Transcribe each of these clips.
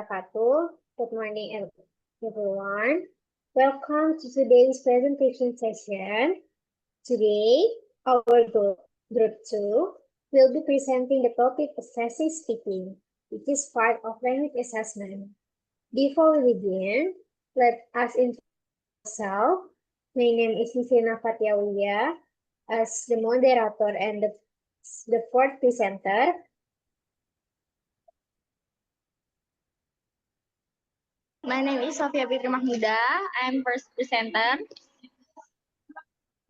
wabarakatuh. Good morning, everyone. Welcome to today's presentation session. Today, our group 2 will be presenting the topic assessing speaking, which is part of language assessment. Before we begin, let us introduce ourselves. My name is Nisina Fatiawiyah as the moderator and the fourth presenter. My name is Sofia Fitri Mahmuda. I'm first presenter.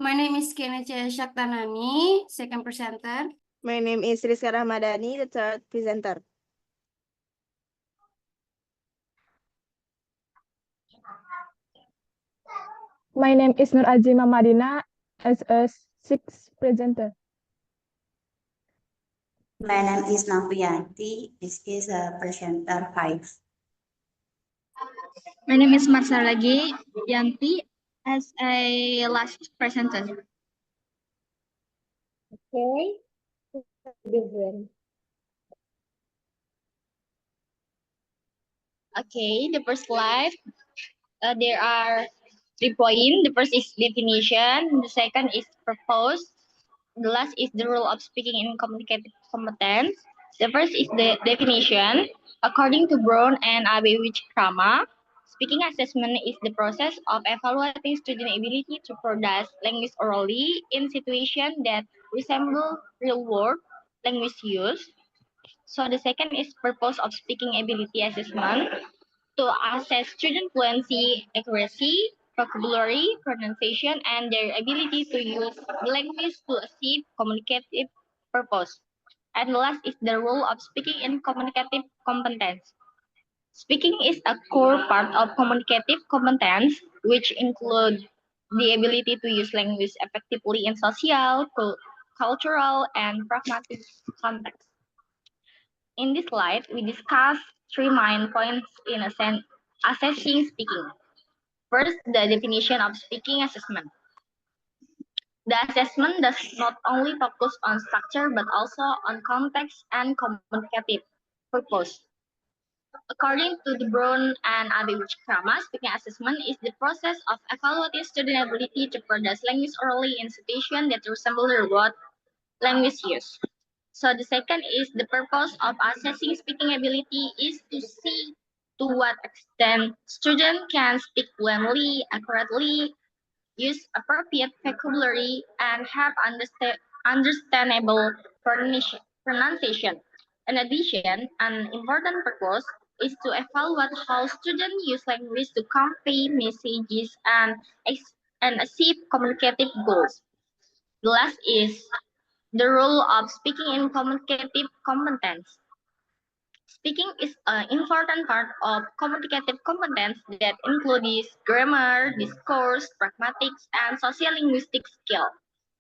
My name is Kenecha Shaktanani, second presenter. My name is Rizka Rahmadani, the third presenter. My name is Nur Azima Madina as a sixth presenter. My name is Nafianti. This is a presenter 5. My name is Marcela Yanti as a last presenter. Okay, begin. Okay, the first slide. There are 3 points. The first is definition. The second is purpose. The last is the rule of speaking in communicative competence. The first is the definition. According to Brown and Abe-Wickrama, speaking assessment is the process of evaluating student ability to produce language orally in situations that resemble real-world language use. So the second is purpose of speaking ability assessment to assess student fluency, accuracy, vocabulary, pronunciation, and their ability to use the language to achieve communicative purpose. And last is the role of speaking in communicative competence. Speaking is a core part of communicative competence, which include the ability to use language effectively in social, cultural, and pragmatic contexts. In this slide, we discuss 3 main points in assessing speaking. First, the definition of speaking assessment. The assessment does not only focus on structure but also on context and communicative purpose. According to the Brown and Abe-Wickrama, speaking assessment is the process of evaluating student ability to produce language orally in situations that resemble the word language use. So the second is the purpose of assessing speaking ability is to see to what extent student can speak fluently, accurately, use appropriate vocabulary, and have understandable pronunciation. In addition, an important purpose is to evaluate how students use language to convey messages and achieve communicative goals. The last is the role of speaking in communicative competence. Speaking is an important part of communicative competence that includes grammar, discourse, pragmatics, and sociolinguistic skill.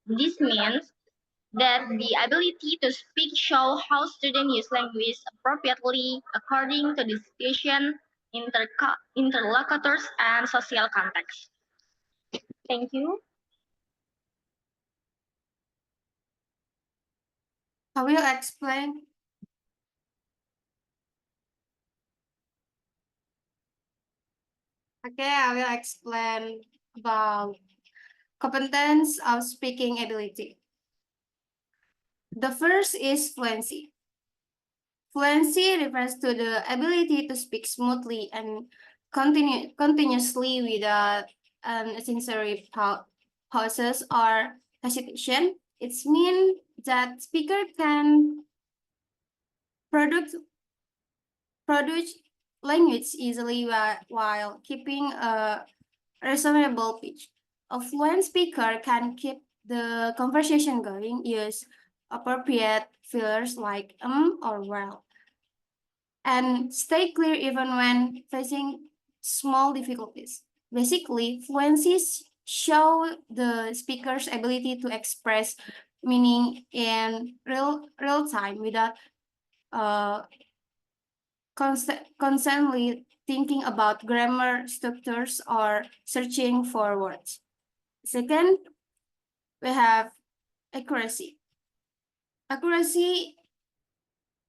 This means that the ability to speak shows how students use language appropriately according to the situation, interlocutors, and social context. Thank you. I will explain. Okay, I will explain about competence of speaking ability. The first is fluency. Fluency refers to the ability to speak smoothly and continuously without unnecessary pauses or hesitation. It means that speaker can produce language easily while keeping a reasonable pitch. A fluent speaker can keep the conversation going, use appropriate fillers like or well, and stay clear even when facing small difficulties. Basically, fluencies show the speaker's ability to express meaning in real time without constantly thinking about grammar structures or searching for words. Second, we have accuracy. Accuracy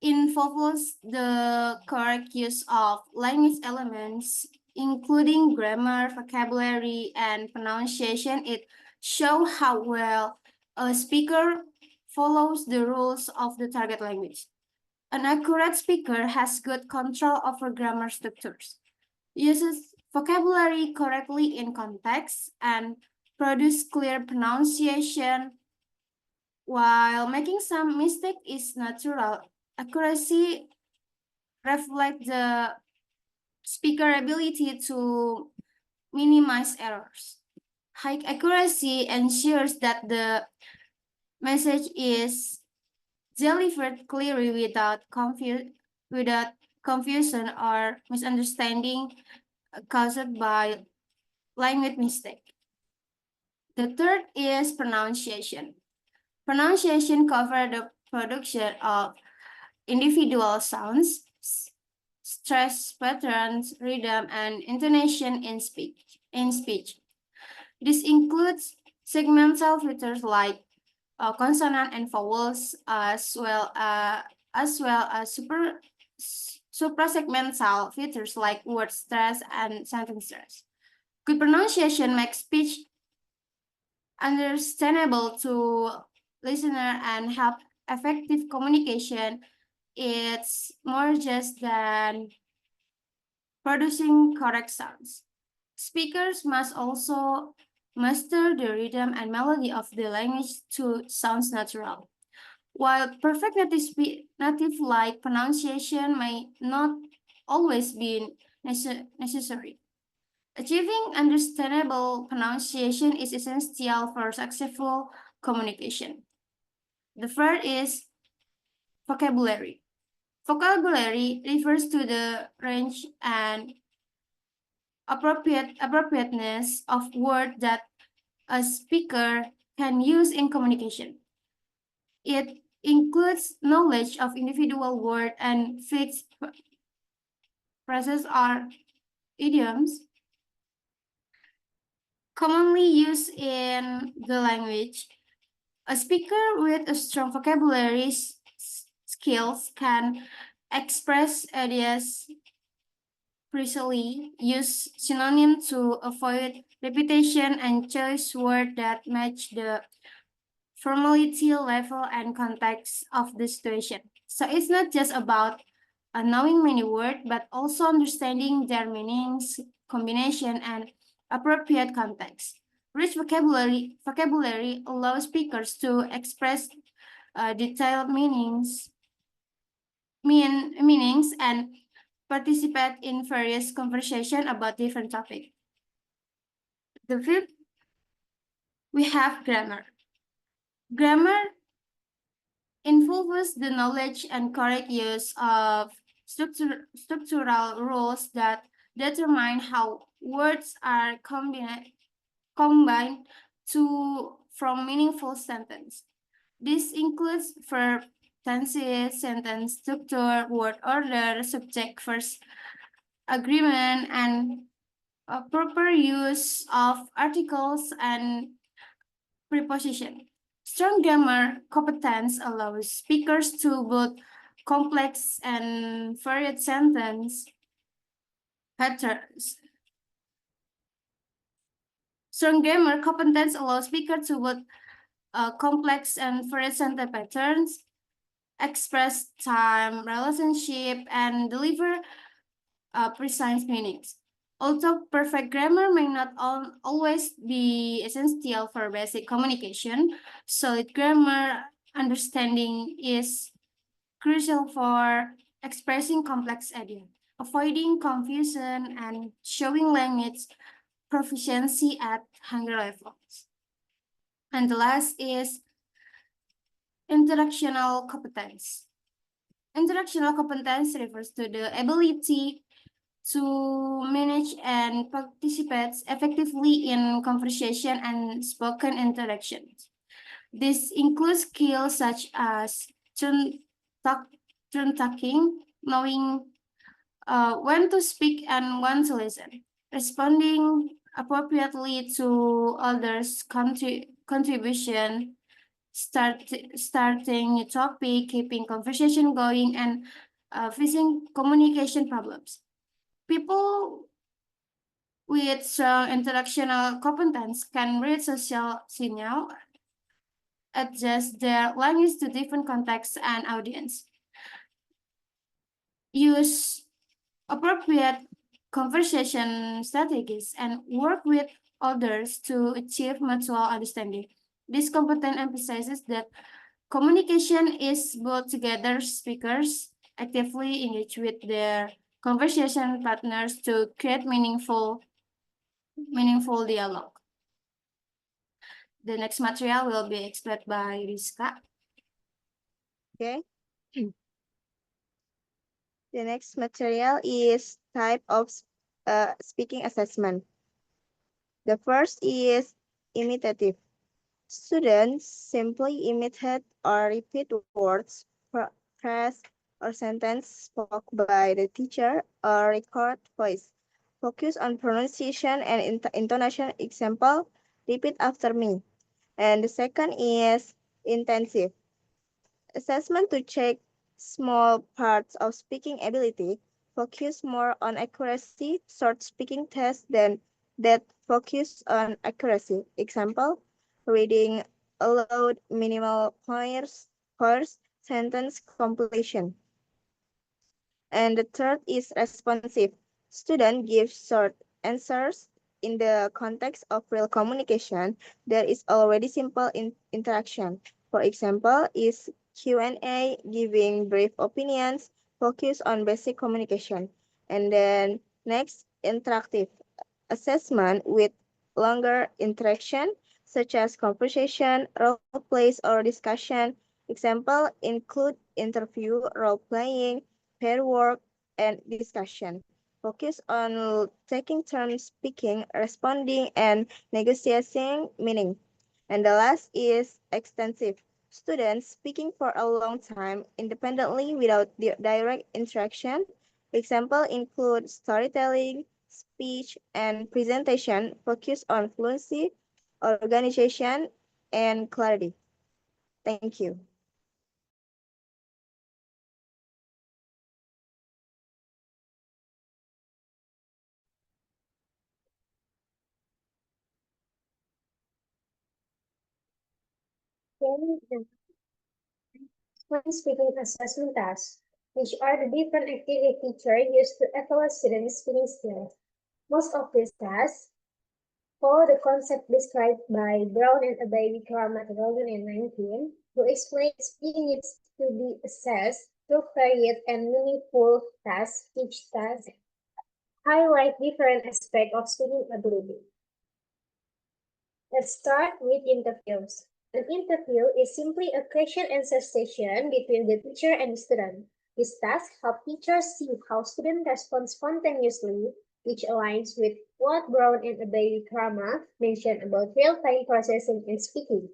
involves the correct use of language elements, including grammar, vocabulary, and pronunciation. It shows how well a speaker follows the rules of the target language. An accurate speaker has good control over grammar structures, uses vocabulary correctly in context, and produce clear pronunciation. While making some mistake is natural, accuracy reflects the speaker ability to minimize errors. High accuracy ensures that the message is delivered clearly without confusion or misunderstanding caused by language mistake. The third is pronunciation. Pronunciation covers the production of individual sounds, stress patterns, rhythm, and intonation in speech. This includes segmental features like consonant and vowels, as well as suprasegmental features like word stress and sentence stress. Good pronunciation makes speech understandable to listener and help effective communication. It's more just than producing correct sounds. Speakers must also master the rhythm and melody of the language to sound natural. While perfect native-like pronunciation may not always be necessary, achieving understandable pronunciation is essential for successful communication. The third is vocabulary. Vocabulary refers to the range and appropriateness of words that a speaker can use in communication. It includes knowledge of individual word and fixed phrases or idioms commonly used in the language. A speaker with a strong vocabulary skills can express ideas precisely, use synonyms to avoid repetition, and choose words that match the formality level and context of the situation. So it's not just about knowing many words, but also understanding their meanings, combination, and appropriate context. Rich vocabulary allows speakers to express detailed meanings and participate in various conversations about different topics. The fifth, we have grammar. Grammar involves the knowledge and correct use of structural rules that determine how words are combined to form meaningful sentence. This includes verb tenses, sentence structure, word order, subject first agreement, and proper use of articles and preposition. Strong grammar competence allows speakers to build complex and varied sentence patterns. Strong grammar competence allows speakers to build complex and varied sentence patterns, express time relationship, and deliver precise meanings. Although perfect grammar may not always be essential for basic communication, solid grammar understanding is crucial for expressing complex ideas, avoiding confusion, and showing language proficiency at higher levels. And the last is interactional competence. Interactional competence refers to the ability to manage and participate effectively in conversation and spoken interactions. This includes skills such as turn talking, knowing when to speak and when to listen, responding appropriately to others' contribution, starting new topic, keeping conversation going, and facing communication problems. People with strong intellectual competence can read social signal, adjust their language to different contexts and audience, use appropriate conversation strategies, and work with others to achieve mutual understanding. This competence emphasizes that communication is both together speakers actively engage with their conversation partners to create meaningful dialogue. The next material will be explained by Rizka. Okay. The next material is type of speaking assessment. The first is imitative. Students simply imitate or repeat words, phrase, or sentence spoke by the teacher or record voice. Focus on pronunciation and intonation. Example, repeat after me. And the second is intensive. Assessment to check small parts of speaking ability. Focus more on accuracy. Short speaking tests that focus on accuracy. Example, reading aloud, minimal points, sentence completion. And the third is responsive. Student gives short answers in the context of real communication. There is already simple interaction. For example, is Q&A, giving brief opinions, focus on basic communication. And then next, interactive assessment with longer interaction, such as conversation, role plays, or discussion. Example include interview, role playing, pair work, and discussion. Focus on taking turns speaking, responding, and negotiating meaning. And the last is extensive. Students speaking for a long time independently without direct interaction. Example include storytelling, speech, and presentation. Focus on fluency, organization, and clarity. Thank you. When speaking assessment tasks, which are the different activity teacher used to evaluate students' speaking skills. Most of these tasks follow the concept described by Brown and Abayi Karama 2019, who explained speaking needs to be assessed through varied and meaningful tasks. Each task highlight different aspects of speaking ability. Let's start with interviews. An interview is simply a question-answer session between the teacher and the student. This task helps teachers see how students respond spontaneously, which aligns with what Brown and Abayi Krama mentioned about real-time processing and speaking.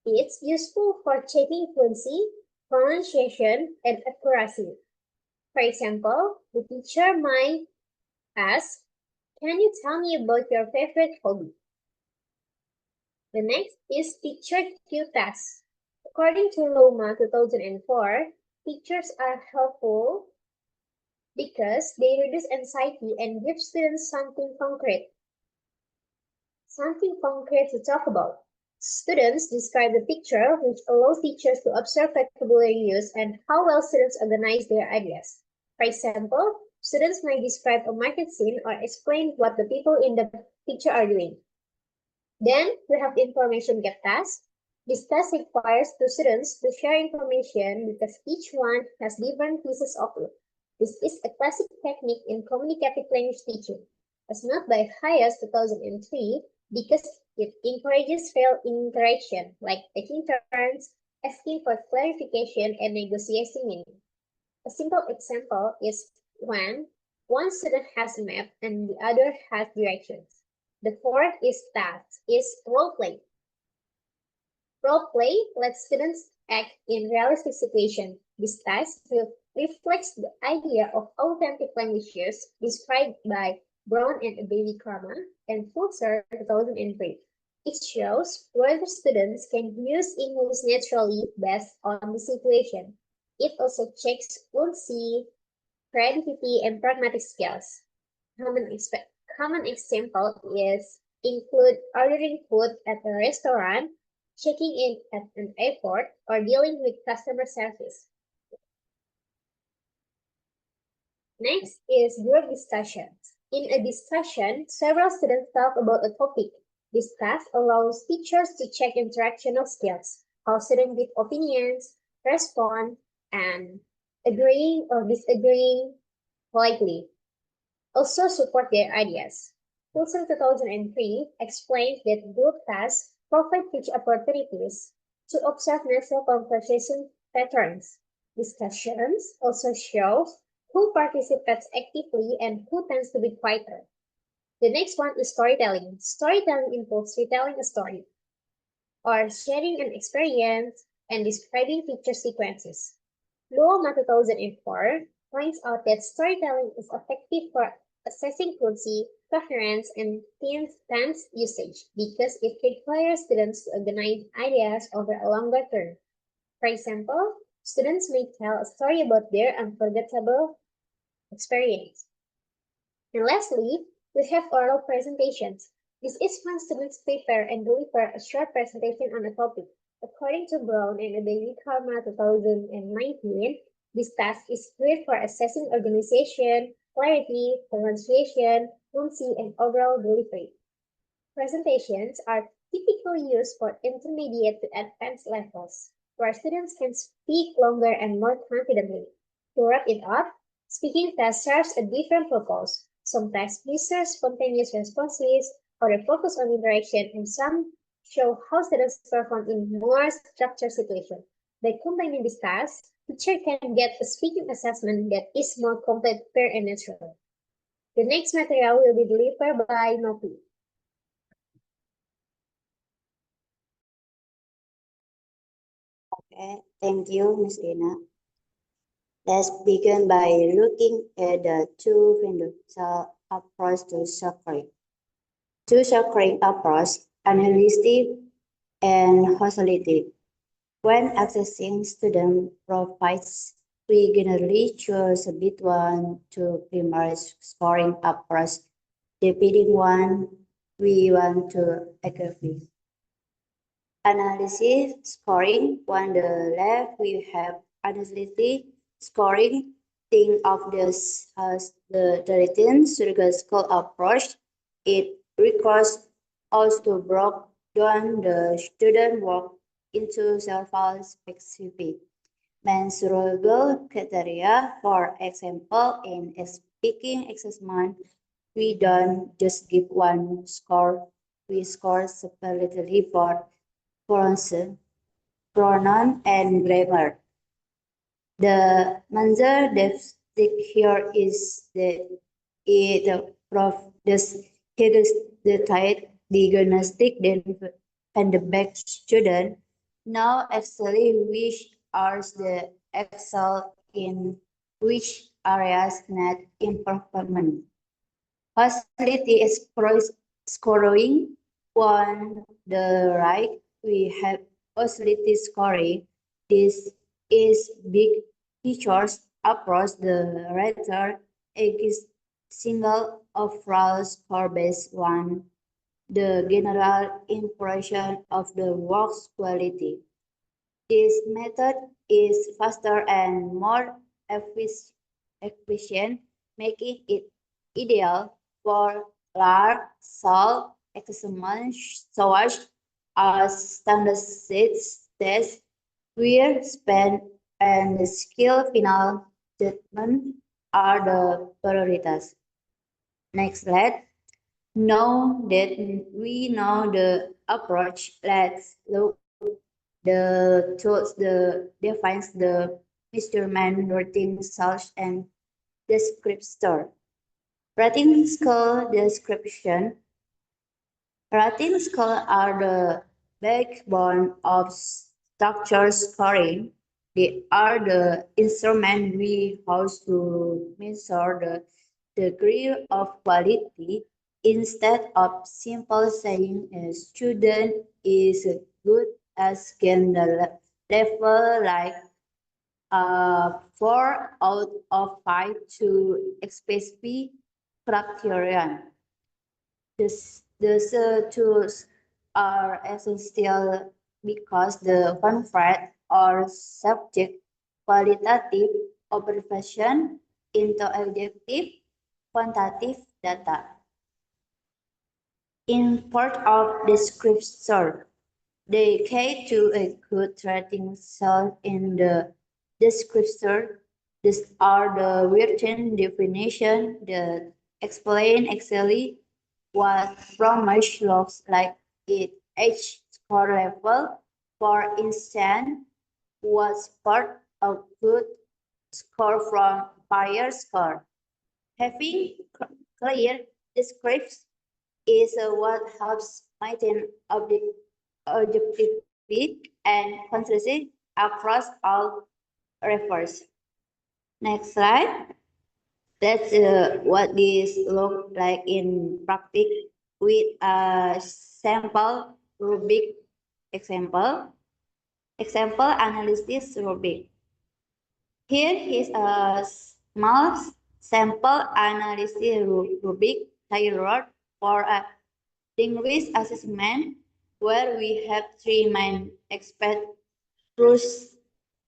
It's useful for checking fluency, pronunciation, and accuracy. For example, the teacher might ask, "Can you tell me about your favorite hobby?" The next is teacher Q tasks. According to Loma 2004, teachers are helpful because they reduce anxiety and give students something concrete to talk about. Students describe the picture, which allows teachers to observe vocabulary use and how well students organize their ideas. For example, students might describe a market scene or explain what the people in the picture are doing. Then we have the information get task. This task requires two students to share information because each one has different pieces of it. This is a classic technique in communicative language teaching, as not by Hayes 2003, because it encourages real interaction, like taking turns, asking for clarification, and negotiating meaning. A simple example is when one student has a map and the other has directions. The fourth is role play. Role play lets students act in realistic situations. This task reflects the idea of authentic language use described by Brown and Baby Kramer and Fulzer 2003. It shows whether students can use English naturally based on the situation. It also checks fluency, creativity, and pragmatic skills. Common example is include ordering food at a restaurant, checking in at an airport, or dealing with customer service. Next is group discussions. In a discussion, several students talk about a topic. This task allows teachers to check interactional skills, how students give opinions, respond, and agreeing or disagreeing politely. Also support their ideas. Wilson 2003 explains that group tasks provide teach opportunities to observe natural conversation patterns. Discussions also show who participates actively and who tends to be quieter. The next one is storytelling. Storytelling involves retelling a story or sharing an experience and describing feature sequences. Luoma 2004 points out that storytelling is effective for assessing fluency, coherence, and tense usage because it requires students to organize ideas over a longer term. For example, students may tell a story about their unforgettable experience. And lastly, we have oral presentations. This is when students prepare and deliver a short presentation on a topic. According to Brown and David Karma 2019, this task is great for assessing organization, clarity, pronunciation, fluency, and overall delivery. Presentations are typically used for intermediate to advanced levels, where students can speak longer and more confidently. To wrap it up, speaking test serves a different purpose. Some tests measure spontaneous responses, others focus on interaction, and some show how students perform in more structured situations. By combining these tasks, teacher can get a speaking assessment that is more complete, fair, and natural. The next material will be delivered by Nopi. Okay, thank you, Ms. Dina. Let's begin by looking at the two fundamental approaches to scoring. Two scoring approach, analytic and hostility. When accessing student profiles, we generally choose between two primary scoring approach, depending one we want to achieve. Analysis scoring. On the left, we have analytic scoring. Think of this as the written surgical approach. It requires us to break down the student work into several specific measurable criteria. For example, in a speaking assessment, we don't just give one score. We score separately for pronoun, and grammar. The major dipstick here is that it provides the diagnostic and the back student now actually which are the excel in which areas need improvement. Facility is scoring. On the right, we have facility scoring. This is big features approach the writer is single overall score based on the general impression of the work's quality. This method is faster and more efficient, making it ideal for large scale experiments such as standardized tests, where speed and skill final judgment are the priorities. Next, now that we know the approach, let's look the tools the defines the measurement routine search and descriptor. Rating scale description. Rating scale are the backbone of structure scoring. They are the instrument we use to measure the degree of quality Instead of simple saying a student is good as can the level like 4 out of 5 to specific criterion. These tools are essential because the convert or subject qualitative observation into objective quantitative data. Import of descriptor. They key to a good writing cell in the descriptor. These are the written definition that explain exactly what promise looks like at each score level. For instance, what's part of good score from higher score. Having clear description is what helps maintain objectivity and consistency across all reference. Next slide. That's what this look like in practice with a sample rubric example. Example analysis rubric. Here is a small sample analysis rubric tailored for a linguist assessment where we have three main aspects: truth,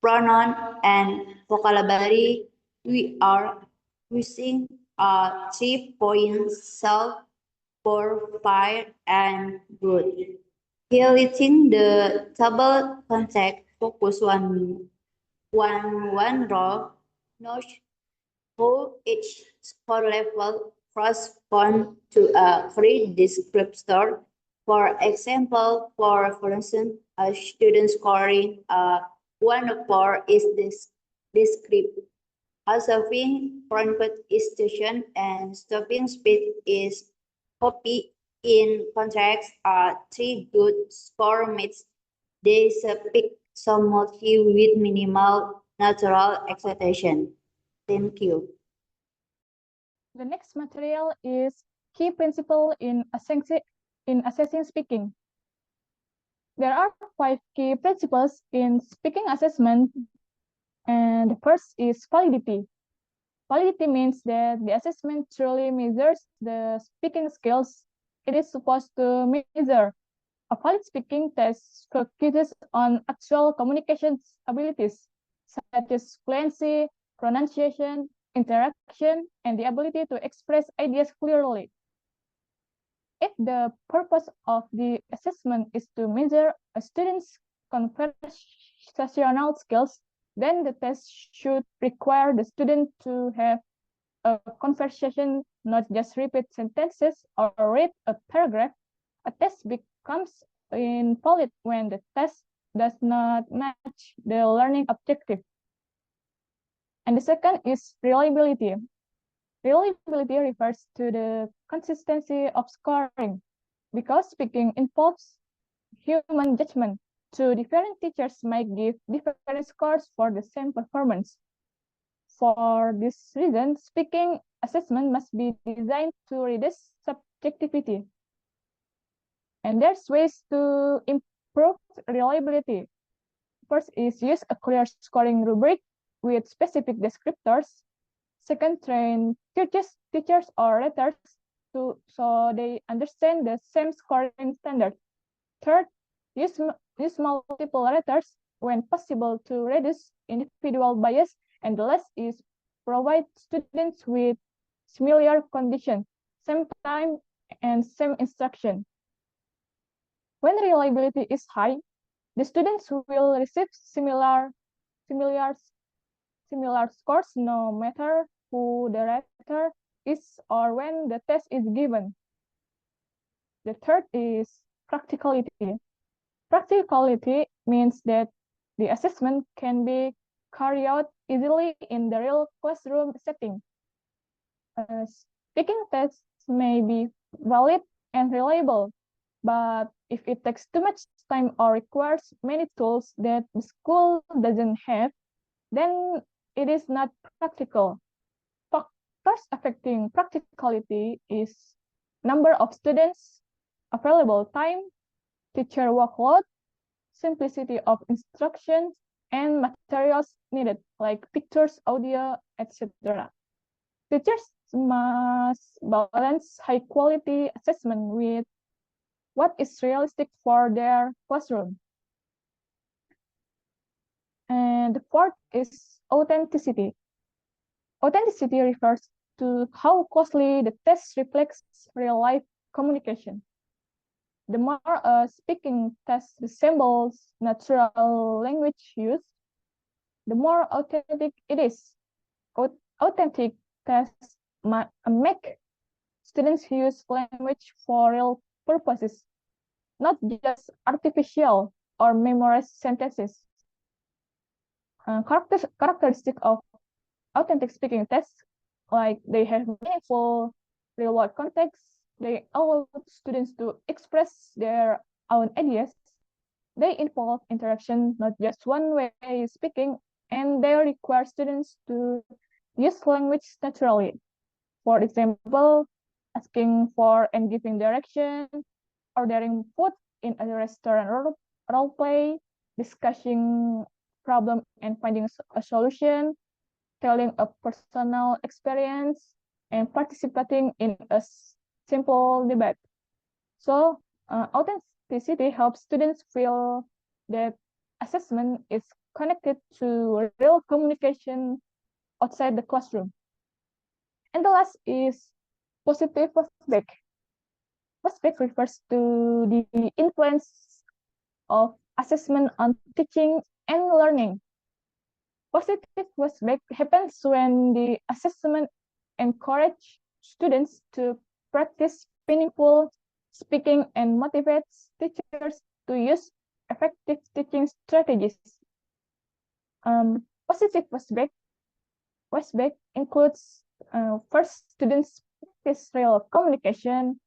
pronoun, and vocabulary. We are using a 3-point self profile and good. Highlighting the table context focus one row, note how each score level corresponds to a free descriptor. For example, for instance, a student scoring 1 or 4 is this descriptive. Observing front station and stopping speed is copy. In contrast, a 3 good score meets they speak somewhat with minimal natural excitation. Thank you. The next material is key principle in assessing speaking. There are 5 key principles in speaking assessment, and the first is validity. Validity means that the assessment truly measures the speaking skills it is supposed to measure. A valid speaking test focuses on actual communication abilities, such as fluency, pronunciation, interaction, and the ability to express ideas clearly. If the purpose of the assessment is to measure a student's conversational skills, then the test should require the student to have a conversation, not just repeat sentences or read a paragraph. A test becomes invalid when the test does not match the learning objective. And the second is reliability. Reliability refers to the consistency of scoring. Because speaking involves human judgment, two different teachers might give different scores for the same performance. For this reason, speaking assessment must be designed to reduce subjectivity. And there's ways to improve reliability. First is use a clear scoring rubric with specific descriptors. Second, train teachers or letters so they understand the same scoring standard. Third, use multiple letters when possible to reduce individual bias. And the last is provide students with similar conditions, same time, and same instruction. When reliability is high, the students will receive similar scores no matter who the writer is or when the test is given. The third is practicality. Practicality means that the assessment can be carried out easily in the real classroom setting. Speaking tests may be valid and reliable, but if it takes too much time or requires many tools that the school doesn't have, then it is not practical. Factors affecting practicality is number of students, available time, teacher workload, simplicity of instruction, and materials needed, like pictures, audio, etc. Teachers must balance high-quality assessment with what is realistic for their classroom. And the fourth is authenticity. Authenticity refers to how closely the test reflects real-life communication. The more a speaking test resembles natural language use, the more authentic it is. Authentic tests make students use language for real purposes, not just artificial or memorized sentences. Characteristic of authentic speaking tests, like they have meaningful real-world context, they allow students to express their own ideas, they involve interaction, not just one way speaking, and they require students to use language naturally. For example, asking for and giving direction, ordering food in a restaurant role play, discussing problem and finding a solution, telling a personal experience, and participating in a simple debate. So authenticity helps students feel that assessment is connected to real communication outside the classroom. And the last is positive feedback. Feedback refers to the influence of assessment on teaching and learning. Positive feedback happens when the assessment encourages students to practice meaningful speaking and motivates teachers to use effective teaching strategies. Positive feedback includes first, students practice real communication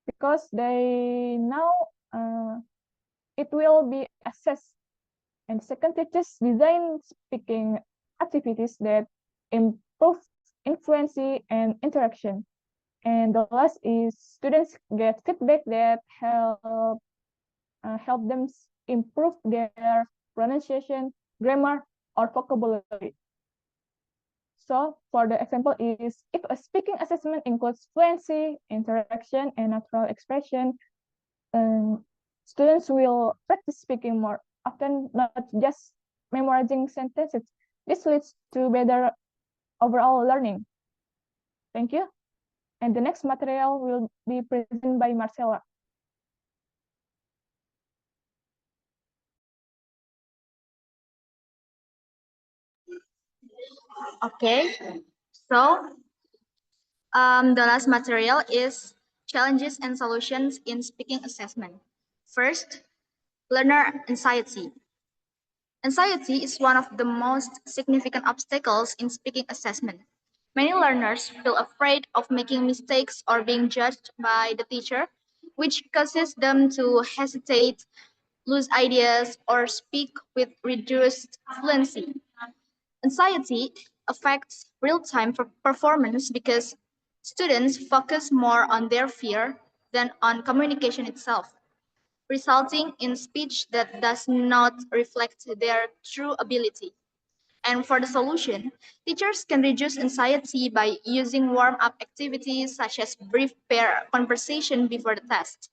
because they know it will be assessed. And second, teachers design speaking activities that improve influency and interaction. And the last is students get feedback that help them improve their pronunciation, grammar, or vocabulary. So for the example is, if a speaking assessment includes fluency, interaction, and natural expression, students will practice speaking more often, not just memorizing sentences. This leads to better overall learning. Thank you. And the next material will be presented by Marcella. Okay, so the last material is challenges and solutions in speaking assessment. First, learner anxiety. Anxiety is one of the most significant obstacles in speaking assessment. Many learners feel afraid of making mistakes or being judged by the teacher, which causes them to hesitate, lose ideas, or speak with reduced fluency. Anxiety affects real-time performance because students focus more on their fear than on communication itself, resulting in speech that does not reflect their true ability. And for the solution, teachers can reduce anxiety by using warm-up activities such as brief pair conversation before the test.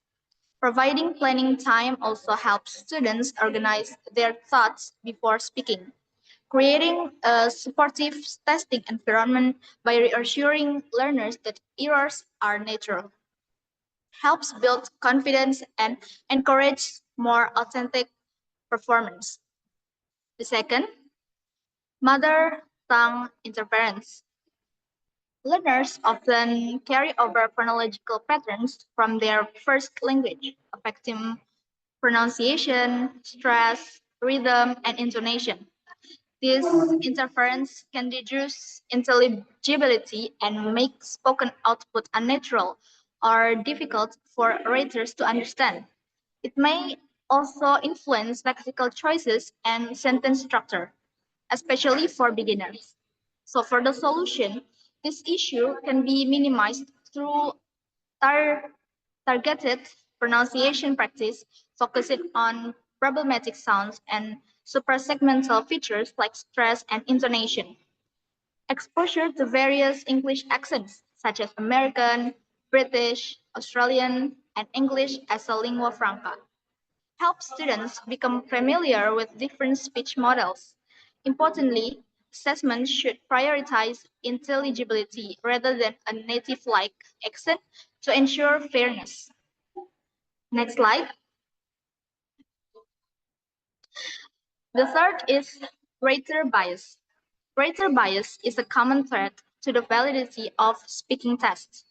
Providing planning time also helps students organize their thoughts before speaking. Creating a supportive testing environment by reassuring learners that errors are natural helps build confidence and encourage more authentic performance. The second, mother tongue interference. Learners often carry over phonological patterns from their first language, affecting pronunciation, stress, rhythm, and intonation. This interference can reduce intelligibility and make spoken output unnatural or difficult for readers to understand. It may also influence lexical choices and sentence structure, especially for beginners. So for the solution, this issue can be minimized through targeted pronunciation practice focusing on problematic sounds and suprasegmental features like stress and intonation. Exposure to various English accents, such as American, British, Australian, and English as a lingua franca, helps students become familiar with different speech models. Importantly, assessment should prioritize intelligibility rather than a native-like accent to ensure fairness. Next slide. The third is rater bias. Rater bias is a common threat to the validity of speaking tests.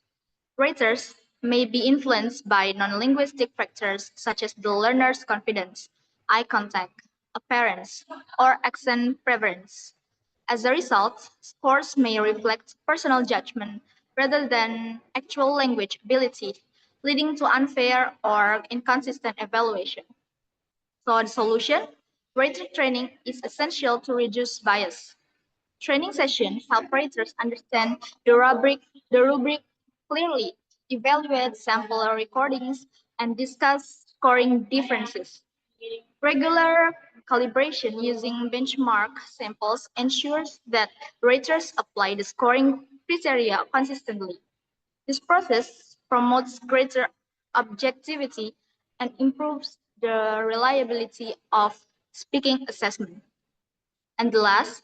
Raters may be influenced by non-linguistic factors such as the learner's confidence, eye contact, appearance, or accent preference. As a result, scores may reflect personal judgment rather than actual language ability, leading to unfair or inconsistent evaluation. So the solution, rater training is essential to reduce bias. Training sessions help raters understand the rubric clearly, evaluate sample recordings, and discuss scoring differences. Regular calibration using benchmark samples ensures that raters apply the scoring criteria consistently. This process promotes greater objectivity and improves the reliability of speaking assessment. And the last,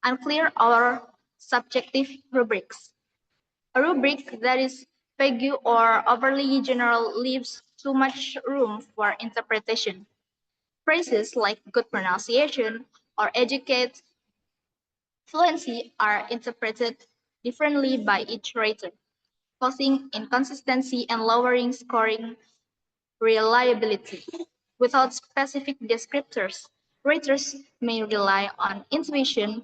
unclear or subjective rubrics. A rubric that is vague or overly general leaves too much room for interpretation. Phrases like good pronunciation or educate fluency are interpreted differently by each rater, causing inconsistency and lowering scoring reliability. Without specific descriptors, raters may rely on intuition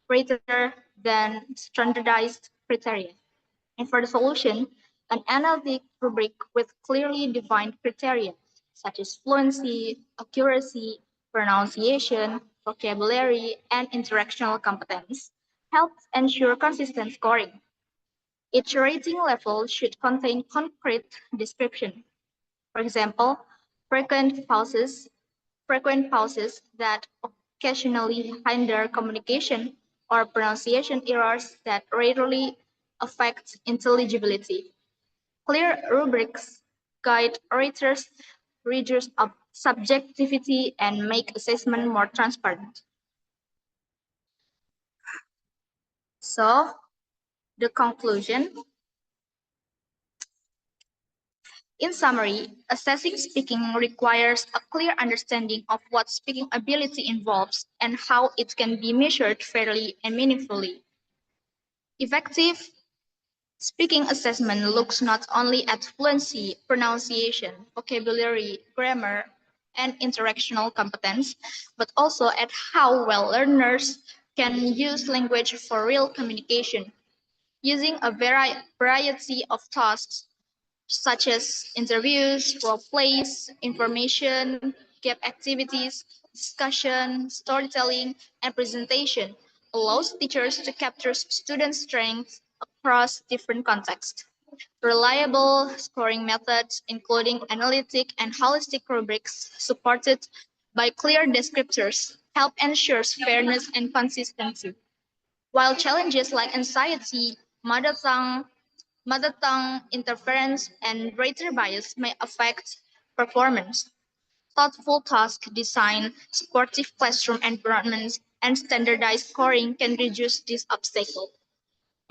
rather than standardized criteria. And for the solution, an analytic rubric with clearly defined criteria, such as fluency, accuracy, pronunciation, vocabulary, and interactional competence, helps ensure consistent scoring. Each rating level should contain concrete description. For example, frequent pauses, frequent pauses that occasionally hinder communication or pronunciation errors that rarely affect intelligibility. Clear rubrics guide raters, reduce subjectivity, and make assessment more transparent. So, the conclusion. In summary, assessing speaking requires a clear understanding of what speaking ability involves and how it can be measured fairly and meaningfully. Effective speaking assessment looks not only at fluency, pronunciation, vocabulary, grammar, and interactional competence, but also at how well learners can use language for real communication. Using a variety of tasks such as interviews, role plays, information, gap activities, discussion, storytelling, and presentation allows teachers to capture students' strengths across different contexts. Reliable scoring methods, including analytic and holistic rubrics supported by clear descriptors, help ensure fairness and consistency. While challenges like anxiety, mother tongue interference, and rater bias may affect performance. Thoughtful task design, supportive classroom environments, and standardized scoring can reduce these obstacles.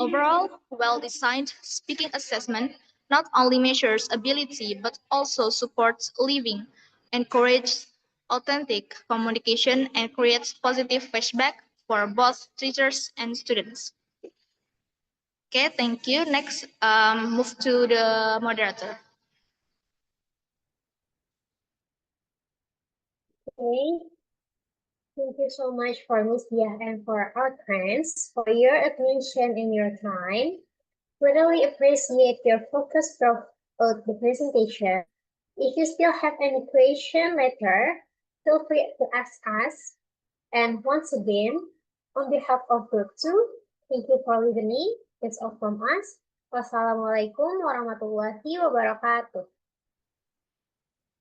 Overall, well-designed speaking assessment not only measures ability but also supports living, encourages authentic communication, and creates positive feedback for both teachers and students. Okay, thank you. Next, move to the moderator. Okay. Thank you so much for Miss Dia and for our parents for your attention and your time. We really appreciate your focus throughout the presentation. If you still have any question later, feel free to ask us. And once again, on behalf of Group 2, thank you for listening. That's all from us. Wassalamualaikum warahmatullahi wabarakatuh.